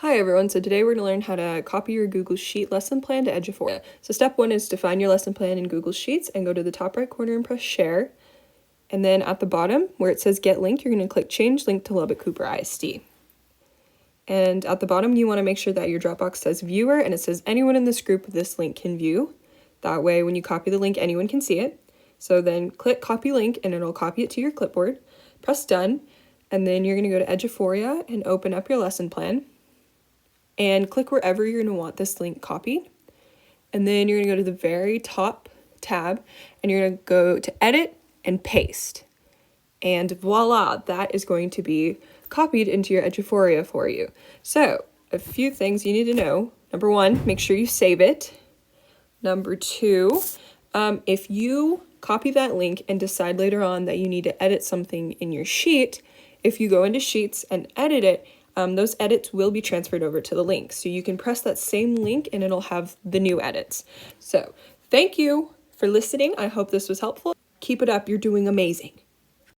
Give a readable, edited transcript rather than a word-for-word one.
Hi everyone, so today we're going to learn how to copy your Google Sheet lesson plan to Eduphoria. So step 1 is to find your lesson plan in Google Sheets and go to the top right corner and press share. And then at the bottom where it says get link, you're going to click change link to Lubbock Cooper ISD. And at the bottom you want to make sure that your Dropbox says viewer and it says anyone in this group with this link can view. That way when you copy the link anyone can see it. So then click copy link and it'll copy it to your clipboard. Press done and then you're going to go to Eduphoria and open up your lesson plan. And click wherever you're going to want this link copied. And then you're going to go to the very top tab and you're going to go to edit and paste. And voila, that is going to be copied into your Eduphoria for you. So a few things you need to know. Number 1, make sure you save it. Number 2, if you copy that link and decide later on that you need to edit something in your sheet, if you go into Sheets and edit it, those edits will be transferred over to the link. So you can press that same link and it'll have the new edits. So thank you for listening. I hope this was helpful. Keep it up. You're doing amazing.